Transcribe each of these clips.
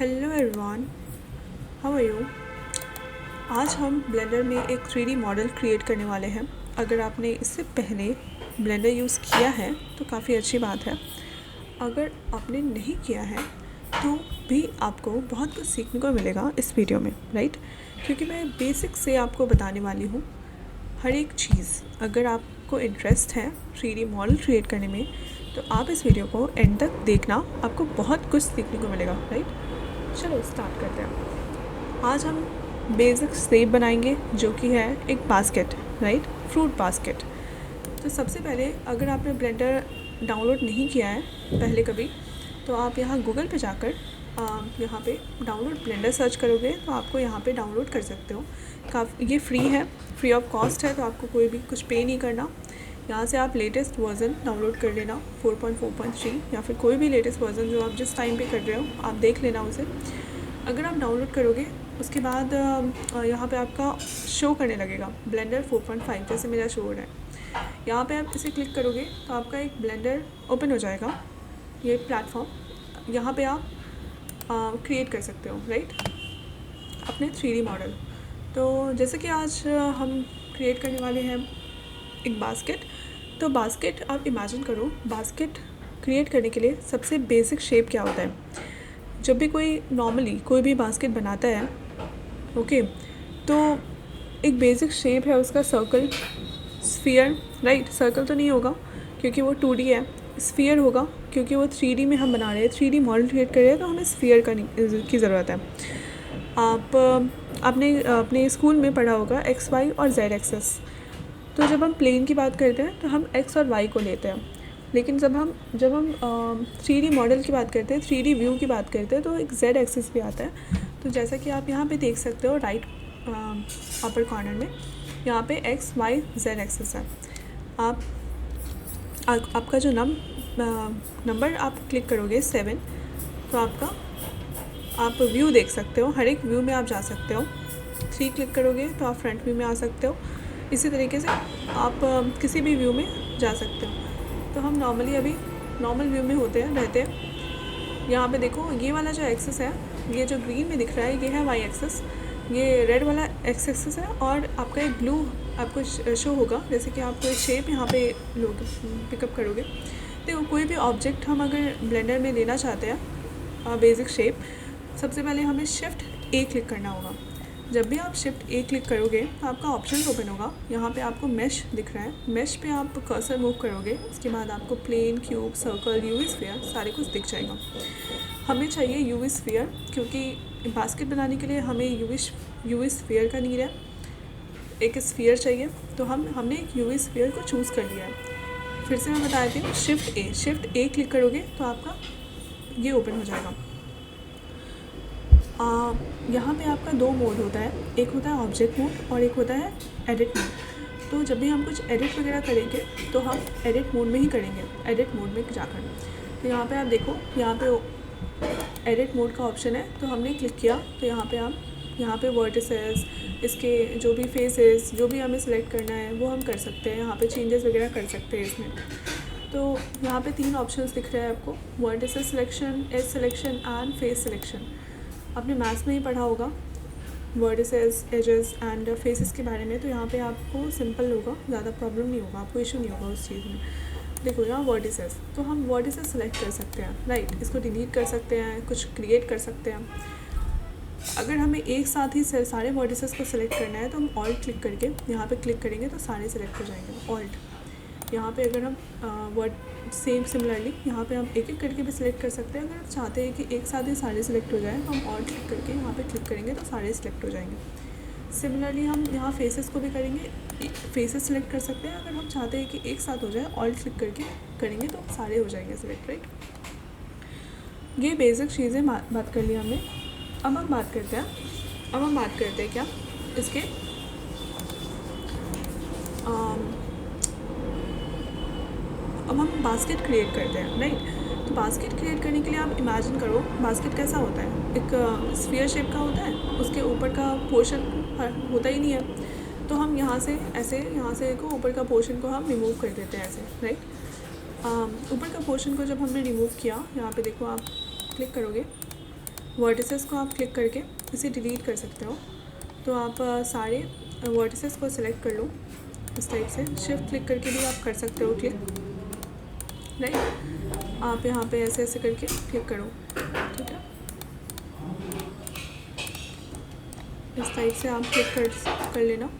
Hello everyone, how are you. आज हम blender में एक 3D मॉडल क्रिएट करने वाले हैं। अगर आपने इससे पहले ब्लेंडर यूज़ किया है तो काफ़ी अच्छी बात है। अगर आपने नहीं किया है तो भी आपको बहुत कुछ सीखने को मिलेगा इस वीडियो में, राइट। क्योंकि मैं बेसिक से आपको बताने वाली हूँ हर एक चीज़। अगर आपको इंटरेस्ट है 3D मॉडल क्रिएट करने में तो आप इस वीडियो को एंड तक देखना, आपको बहुत कुछ सीखने को मिलेगा, राइट। चलो स्टार्ट करते हैं। आज हम बेसिक शेप बनाएंगे जो कि है एक बास्केट, राइट, फ्रूट बास्केट। तो सबसे पहले अगर आपने ब्लेंडर डाउनलोड नहीं किया है पहले कभी, तो आप यहाँ गूगल पे जाकर यहाँ पे डाउनलोड ब्लेंडर सर्च करोगे तो आपको यहाँ पे डाउनलोड कर सकते हो। ये फ्री है, फ्री ऑफ कॉस्ट है, तो आपको कोई भी कुछ पे नहीं करना। यहाँ से आप लेटेस्ट वर्ज़न डाउनलोड कर लेना, 4.4.3 या फिर कोई भी लेटेस्ट वर्ज़न जो आप जिस टाइम पे कर रहे हो आप देख लेना उसे। अगर आप डाउनलोड करोगे उसके बाद यहाँ पे आपका शो करने लगेगा ब्लेंडर 4.5, जैसे मेरा शो हो रहा है। यहाँ पे आप इसे क्लिक करोगे तो आपका एक ब्लेंडर ओपन हो जाएगा, ये प्लेटफॉर्म। यहाँ पे आप क्रिएट कर सकते हो, राइट, अपने 3D मॉडल। तो जैसे कि आज हम क्रिएट करने वाले हैं एक बास्केट। तो बास्केट आप इमेजिन करो, बास्केट क्रिएट करने के लिए सबसे बेसिक शेप क्या होता है। जब भी कोई नॉर्मली कोई भी बास्केट बनाता है, ओके, तो एक बेसिक शेप है उसका सर्कल, स्फीयर, राइट। सर्कल तो नहीं होगा क्योंकि वो 2D है, स्फीयर होगा क्योंकि वो 3D में हम बना रहे हैं, 3D मॉडल क्रिएट कर रहे हैं, तो हमें स्फीयर की ज़रूरत है। आपने अपने स्कूल में पढ़ा होगा एक्स वाई और जेड एक्सेस। तो जब हम प्लेन की बात करते हैं तो हम एक्स और वाई को लेते हैं, लेकिन जब हम 3D मॉडल की बात करते हैं, 3D व्यू की बात करते हैं, तो एक जेड एक्सिस भी आता है। तो जैसा कि आप यहाँ पे देख सकते हो राइट अपर कॉर्नर में, यहाँ पे एक्स वाई जेड एक्सिस है। आपका जो नंबर आप क्लिक करोगे 7, तो आप व्यू देख सकते हो, हर एक व्यू में आप जा सकते हो। 3 क्लिक करोगे तो आप फ्रंट व्यू में आ सकते हो। इसी तरीके से आप किसी भी व्यू में जा सकते हो। तो हम नॉर्मली अभी नॉर्मल व्यू में रहते हैं। यहाँ पे देखो, ये वाला जो एक्सिस है, ये जो ग्रीन में दिख रहा है, ये है वाई एक्सिस, ये रेड वाला एक्स एक्सिस है, और आपका एक ब्लू आपको शो होगा। जैसे कि आप कोई शेप यहाँ पे लोग पिकअप करोगे, तो कोई भी ऑब्जेक्ट हम अगर ब्लेंडर में लेना चाहते हैं बेसिक शेप, सबसे पहले हमें शिफ्ट ए क्लिक करना होगा। जब भी आप शिफ्ट ए क्लिक करोगे तो आपका ऑप्शन ओपन होगा। यहाँ पे आपको मेश दिख रहा है, मेश पे आप कर्सर मूव करोगे, उसके बाद आपको plane, cube, circle, UV sphere सारे कुछ दिख जाएगा। हमें चाहिए यूवी स्फीयर, क्योंकि बास्केट बनाने के लिए हमें यूवी स्फीयर का नीड है, एक स्फीयर चाहिए। तो हमने एक यूवी स्फीयर को चूज़ कर लिया है। फिर से मैं बता देती हूँ, शिफ्ट ए क्लिक करोगे तो आपका ये ओपन हो जाएगा। यहाँ पे आपका 2 मोड होता है, एक होता है ऑब्जेक्ट मोड और एक होता है एडिट मोड। तो जब भी हम कुछ एडिट वगैरह करेंगे तो हम एडिट मोड में ही करेंगे, एडिट मोड में जाकर। तो यहाँ पे आप देखो, यहाँ पे एडिट मोड का ऑप्शन है, तो हमने क्लिक किया तो यहाँ पे वर्टिसेस, इसके जो भी फेसेस, जो भी हमें सिलेक्ट करना है वो हम कर सकते हैं। यहाँ पे चेंजेस वगैरह कर सकते हैं इसमें। तो यहाँ पे 3 ऑप्शंस दिख रहे हैं आपको, vertices selection, edge selection and face selection. आपने मैथ्स में ही पढ़ा होगा वर्टिसेस, एजेस एंड फेसेस के बारे में, तो यहाँ पे आपको सिंपल होगा, ज़्यादा प्रॉब्लम नहीं होगा, आपको इशू नहीं होगा उस चीज़ में। देखो यहाँ वर्टिसेस, तो हम वर्टिसेस सेलेक्ट कर सकते हैं, राइट। इसको डिलीट कर सकते हैं, कुछ क्रिएट कर सकते हैं। अगर हमें एक साथ ही सारे वर्टिसेस को सिलेक्ट करना है तो हम ऑल्ट क्लिक करके यहाँ पे क्लिक करेंगे तो सारे सिलेक्ट हो जाएंगे, ऑल्ट। यहाँ पे अगर हम सिमिलरली यहाँ पे हम एक करके भी सिलेक्ट कर सकते हैं। अगर आप चाहते हैं कि एक साथ ही सारे सिलेक्ट हो जाएं तो हम ऑल्ट क्लिक करके यहाँ पे क्लिक करेंगे तो सारे सिलेक्ट हो जाएंगे। सिमिलरली हम यहाँ फेसेस को भी करेंगे, फेसेस सिलेक्ट कर सकते हैं। अगर हम चाहते हैं कि एक साथ हो जाए, ऑल्ट क्लिक करके करेंगे तो सारे हो जाएंगे सिलेक्ट, राइट। ये बेसिक चीज़ें बात कर ली हमने। अब हम बात करते हैं क्या इसके अब हम बास्केट क्रिएट करते हैं, राइट। तो बास्केट क्रिएट करने के लिए आप इमेजिन करो, बास्केट कैसा होता है, एक स्फीयर शेप का होता है, उसके ऊपर का पोर्शन होता ही नहीं है। तो हम यहाँ से को ऊपर का पोर्शन को हम रिमूव कर देते हैं ऐसे, राइट। ऊपर का पोर्शन को जब हमने रिमूव किया, यहाँ पे देखो आप क्लिक करोगे वर्टिसेस को आप क्लिक करके इसे डिलीट कर सकते हो। तो आप सारे वर्टिसेस को सिलेक्ट कर लो इस टाइप से। शिफ्ट क्लिक करके भी आप कर सकते हो क्लिक, राइट। आप यहाँ पे ऐसे ऐसे करके क्लिक करो, ठीक है। इस टाइप से आप क्लिक कर लेना।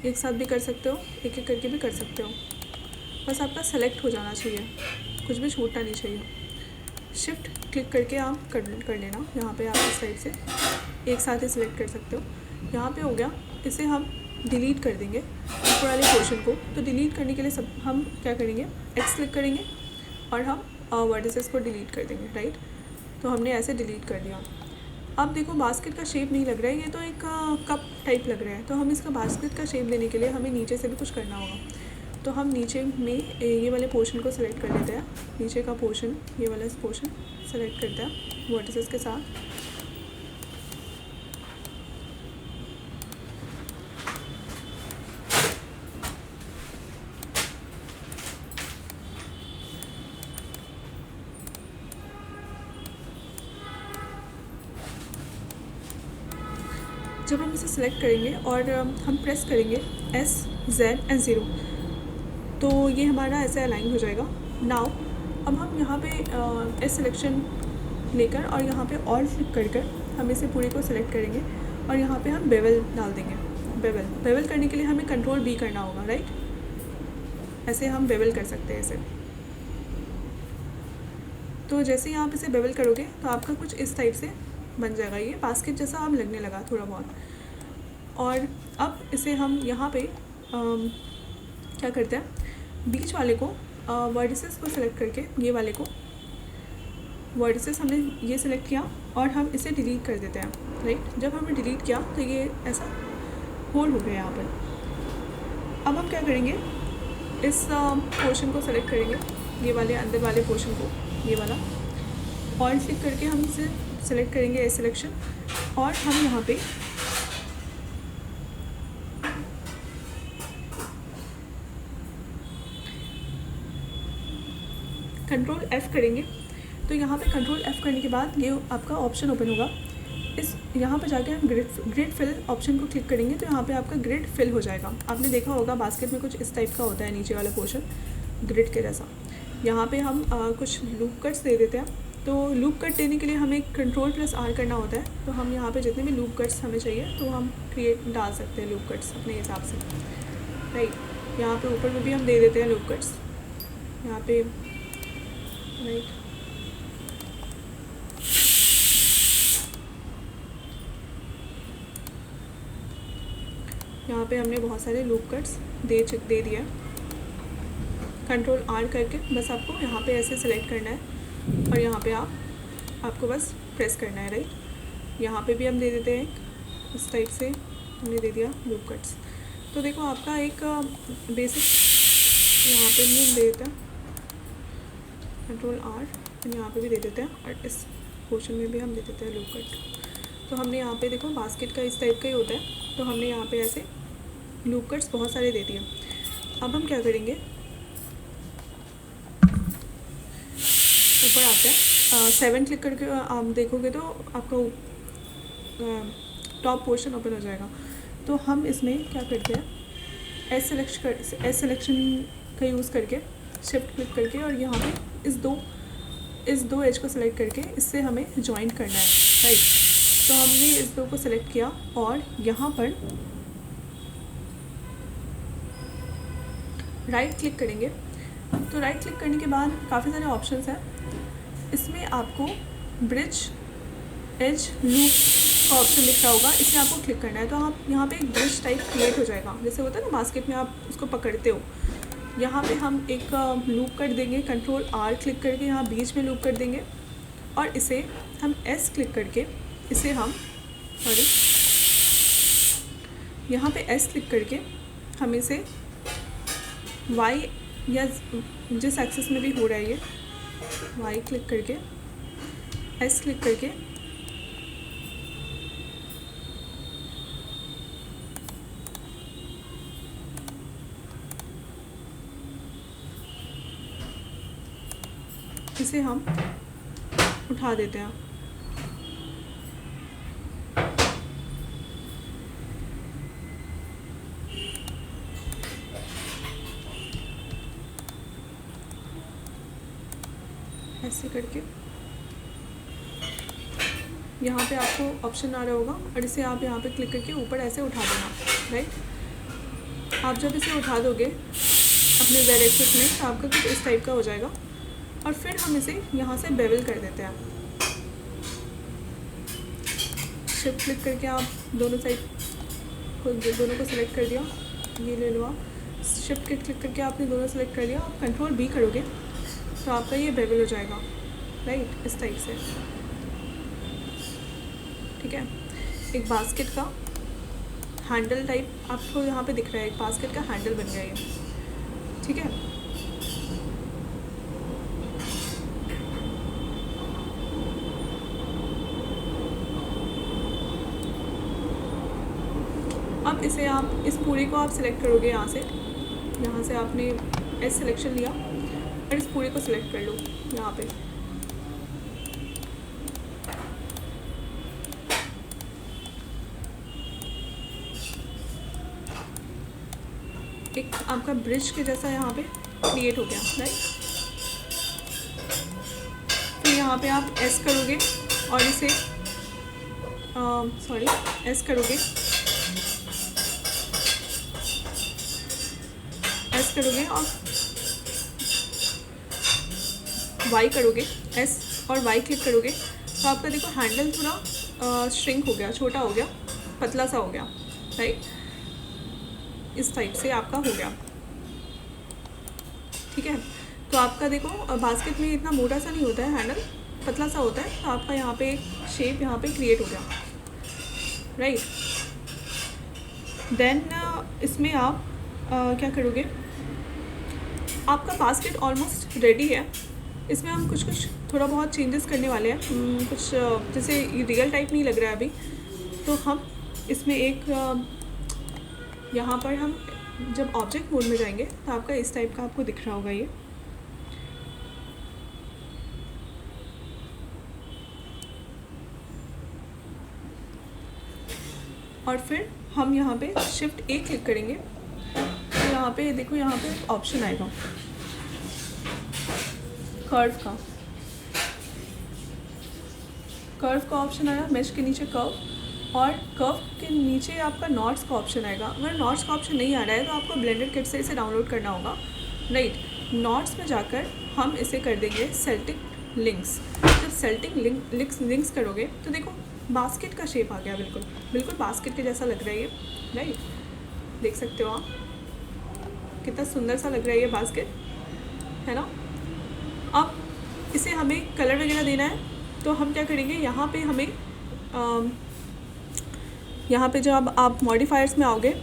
एक साथ भी कर सकते हो, एक एक करके भी कर सकते हो। बस आपका सेलेक्ट हो जाना चाहिए, कुछ भी छूटना नहीं चाहिए। शिफ्ट क्लिक करके आप कर लेना। यहाँ पे आप इस टाइप से एक साथ ही सिलेक्ट कर सकते हो। यहाँ पे हो गया। इसे हम डिलीट कर देंगे ऊपर वाले पोर्शन को। तो डिलीट करने के लिए सब हम क्या करेंगे, एक्स क्लिक करेंगे और हम वर्टिसेस को डिलीट कर देंगे, राइट। तो हमने ऐसे डिलीट कर दिया। अब देखो बास्केट का शेप नहीं लग रहा है, ये तो एक कप टाइप लग रहा है। तो हम इसका बास्केट का शेप देने के लिए हमें नीचे से भी कुछ करना होगा। तो हम नीचे में ये वाले पोर्शन को सिलेक्ट कर लेते हैं। नीचे का पोर्शन, ये वाला पोर्शन सेलेक्ट करते हैं वर्टिसेस के साथ। जब हम इसे सिलेक्ट करेंगे और हम प्रेस करेंगे S Z N 0, तो ये हमारा ऐसे अलाइन हो जाएगा। नाउ अब हम यहाँ पे एस सिलेक्शन लेकर और यहाँ पे ऑल क्लिक कर हम इसे पूरे को सिलेक्ट करेंगे और यहाँ पे हम बेवल डाल देंगे। बेवल करने के लिए हमें कंट्रोल B करना होगा, राइट। ऐसे हम बेवल कर सकते हैं इसे। तो जैसे ही आप इसे बेवल करोगे तो आपका कुछ इस टाइप से बन जाएगा। ये बास्केट जैसा अब लगने लगा थोड़ा बहुत। और अब इसे हम यहाँ पे क्या करते हैं, बीच वाले को वर्टिसेस को सिलेक्ट करके, ये वाले को वर्टिसेस हमने ये सिलेक्ट किया और हम इसे डिलीट कर देते हैं, राइट। जब हमने डिलीट किया तो ये ऐसा होल हो गया यहाँ पर। अब हम क्या करेंगे, इस पोर्शन को सिलेक्ट करेंगे, ये वाले अंदर वाले पोर्शन को, ये वाला ऑल क्लिक करके हम इसे सेलेक्ट करेंगे ए सिलेक्शन। और हम यहाँ पे कंट्रोल F करेंगे। तो यहाँ पे कंट्रोल F करने के बाद ये आपका ऑप्शन ओपन होगा। इस यहाँ पे जाके हम ग्रिड फिल ऑप्शन को क्लिक करेंगे तो यहाँ पे आपका ग्रिड फिल हो जाएगा। आपने देखा होगा बास्केट में कुछ इस टाइप का होता है नीचे वाला पोर्शन, ग्रिड के जैसा। यहाँ पे हम कुछ लूप कट्स दे देते हैं। तो लूप कट देने के लिए हमें कंट्रोल+R करना होता है। तो हम यहाँ पे जितने भी लूप कट्स हमें चाहिए तो हम क्रिएट डाल सकते हैं लूप कट्स अपने हिसाब से, राइट। यहाँ पे ऊपर में भी हम दे देते हैं लूप कट्स यहाँ पे, राइट। यहाँ पे हमने बहुत सारे लूप कट्स दे दिया। कंट्रोल R करके बस आपको यहाँ पे ऐसे सिलेक्ट करना है और यहाँ पे आपको बस प्रेस करना है, राइट। यहाँ पे भी हम दे देते हैं एक इस टाइप से, हमने दे दिया लूप कट्स। तो देखो आपका एक बेसिक यहाँ पे भी हम दे देते हैं कंट्रोल R और यहाँ पे भी दे देते हैं और इस पोर्शन में भी हम दे देते हैं लूप कट। तो हमने यहाँ पे देखो बास्केट का इस टाइप का ही होता है। तो हमने यहाँ पे ऐसे लूप कट्स बहुत सारे दे दिए। अब हम क्या करेंगे, ऊपर आते हैं 7 क्लिक करके आप देखोगे तो आपका टॉप पोर्शन ओपन हो जाएगा। तो हम इसमें क्या करते हैं, एस सिलेक्शन का यूज़ करके शिफ्ट क्लिक करके और यहाँ पे इस दो एज को सिलेक्ट करके इससे हमें ज्वाइन करना है, राइट। तो हमने इस दो को सिलेक्ट किया और यहाँ पर राइट क्लिक करेंगे। तो राइट क्लिक करने के बाद काफ़ी सारे ऑप्शंस हैं। इसमें आपको ब्रिज एज लूप का ऑप्शन दिख रहा होगा, इसे आपको क्लिक करना है। तो आप यहाँ पे एक ब्रिज टाइप क्रिएट हो जाएगा, जैसे होता है ना बास्केट में आप उसको पकड़ते हो। यहाँ पे हम एक लूप कर देंगे, कंट्रोल R क्लिक करके यहाँ बीच में लूप कर देंगे और इसे हम S क्लिक करके इसे हम यहाँ पे S क्लिक करके हम इसे Y या जिस एक्सिस में भी हो रहा है ये Y क्लिक करके S क्लिक करके इसे हम उठा देते हैं। ऐसे करके यहाँ पे आपको ऑप्शन आ रहा होगा और इसे आप यहाँ पे क्लिक करके ऊपर ऐसे उठा देना, राइट। आप जब इसे उठा दोगे अपने Z एक्सिस में तो आपका कुछ इस टाइप का हो जाएगा। और फिर हम इसे यहाँ से बेवल कर देते हैं। शिफ्ट क्लिक करके आप दोनों को सिलेक्ट कर दिया, ये ले लो आप। शिफ्ट क्लिक करके आपने दोनों सेलेक्ट कर लिया, आप कंट्रोल B करोगे तो आपका ये बेवल हो जाएगा, राइट, इस टाइप से। ठीक है, एक बास्केट का हैंडल टाइप आपको यहाँ पे दिख रहा है, एक बास्केट का हैंडल बन गया ये। ठीक है, अब इसे आप इस पूरे को आप सिलेक्ट करोगे यहाँ से आपने एस सिलेक्शन लिया और इस पूरे को सिलेक्ट कर लो यहाँ पे। एक आपका ब्रिज के जैसा यहाँ पे क्रिएट हो गया, राइट। फिर यहाँ पे आप एस करोगे और इसे एस करोगे और वाई करोगे, एस और वाई क्लिक करोगे तो आपका देखो हैंडल थोड़ा श्रिंक हो गया, छोटा हो गया, पतला सा हो गया, राइट। इस टाइप से आपका हो गया। ठीक है, तो आपका देखो बास्केट में इतना मोटा सा नहीं होता है, हैंडल पतला सा होता है, तो आपका यहाँ पे एक शेप यहाँ पे क्रिएट हो गया, राइट। देन इसमें आप क्या करोगे, आपका बास्केट ऑलमोस्ट रेडी है। इसमें हम कुछ थोड़ा बहुत चेंजेस करने वाले हैं, कुछ जैसे रियल टाइप नहीं लग रहा है अभी, तो हम इसमें एक यहाँ पर हम जब ऑब्जेक्ट मोड में जाएंगे तो आपका इस टाइप का आपको दिख रहा होगा ये। और फिर हम यहाँ पे शिफ्ट A क्लिक करेंगे तो यहाँ पे देखो, यहाँ पे ऑप्शन आएगा कर्व का ऑप्शन आया, मेश के नीचे कर्व, और कर्व के नीचे आपका नॉट्स का ऑप्शन आएगा। अगर नॉट्स का ऑप्शन नहीं आ रहा है तो आपको ब्लेंडर किट से इसे डाउनलोड करना होगा, राइट। नॉट्स में जाकर हम इसे कर देंगे सेल्टिंग लिंक्स। जब सेल्टिंग लिंक्स करोगे तो देखो बास्केट का शेप आ गया, बिल्कुल बास्केट के जैसा लग रहा है ये, राइट। देख सकते हो आप कितना सुंदर सा लग रहा है ये बास्केट, है ना। अब इसे हमें कलर वगैरह देना है तो हम क्या करेंगे, यहाँ पे हमें यहाँ पे जब आप मॉडिफायर्स में आओगे,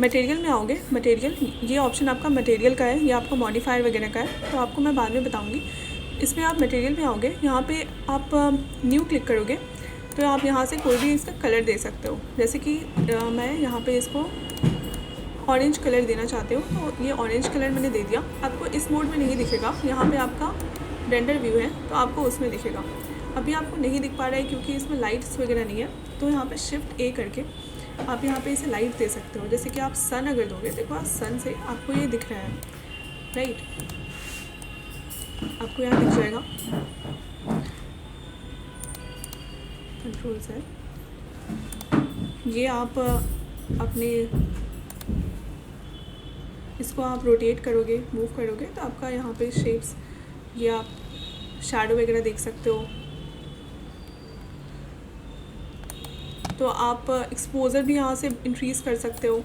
मटेरियल में आओगे, मटेरियल ये ऑप्शन आपका मटेरियल का है, ये आपका मॉडिफायर वगैरह का है, तो आपको मैं बाद में बताऊँगी। इसमें आप मटेरियल में आओगे, यहाँ पे आप न्यू क्लिक करोगे तो आप यहाँ से कोई भी इसका कलर दे सकते हो। जैसे कि मैं यहाँ पे इसको ऑरेंज कलर देना चाहते हो तो ये ऑरेंज कलर मैंने दे दिया। आपको इस मोड में नहीं दिखेगा, यहाँ पे आपका रेंडर व्यू है तो आपको उसमें दिखेगा। अभी आपको नहीं दिख पा रहा है क्योंकि इसमें लाइट्स वगैरह नहीं है, तो यहाँ पे शिफ्ट A करके आप यहाँ पे इसे लाइट दे सकते हो। जैसे कि आप सन अगर दोगे, देखो सन से आपको ये दिख रहा है, राइट, आपको यहाँ दिख जाएगा कंट्रोल से। ये आप अपने इसको आप रोटेट करोगे, मूव करोगे तो आपका यहाँ पे शेप्स, ये आप शैडो वगैरह देख सकते हो। तो आप एक्सपोज़र भी यहाँ से इंक्रीज़ कर सकते हो,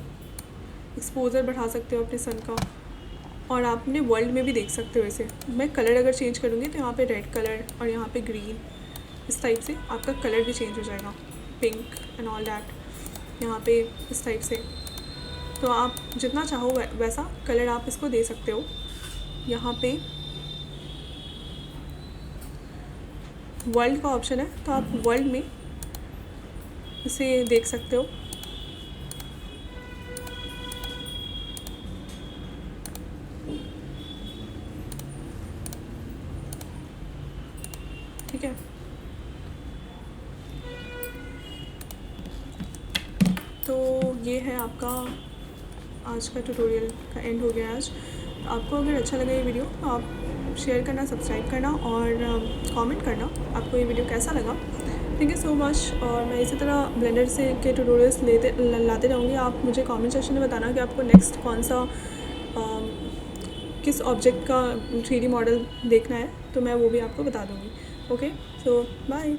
एक्सपोज़र बढ़ा सकते हो अपने सन का, और आप अपने वर्ल्ड में भी देख सकते हो इसे। मैं कलर अगर चेंज करूँगी तो यहाँ पे रेड कलर और यहाँ पे ग्रीन, इस टाइप से आपका कलर भी चेंज हो जाएगा, पिंक एंड ऑल दैट, यहाँ पे इस टाइप से। तो आप जितना चाहो वैसा कलर आप इसको दे सकते हो। यहाँ पे वर्ल्ड का ऑप्शन है तो आप वर्ल्ड में इसे देख सकते हो। ठीक है। तो ये है आपका आज का ट्यूटोरियल का एंड हो गया आज। आपको अगर अच्छा लगा ये वीडियो तो आप शेयर करना, सब्सक्राइब करना और कमेंट करना आपको ये वीडियो कैसा लगा। Thank you so much. और मैं इसी तरह ब्लेंडर से के ट्यूटोरियल्स लाते रहूँगी। आप मुझे कमेंट सेक्शन में बताना कि आपको नेक्स्ट कौन सा किस ऑब्जेक्ट का 3D मॉडल देखना है, तो मैं वो भी आपको बता दूँगी। ओके, सो बाय।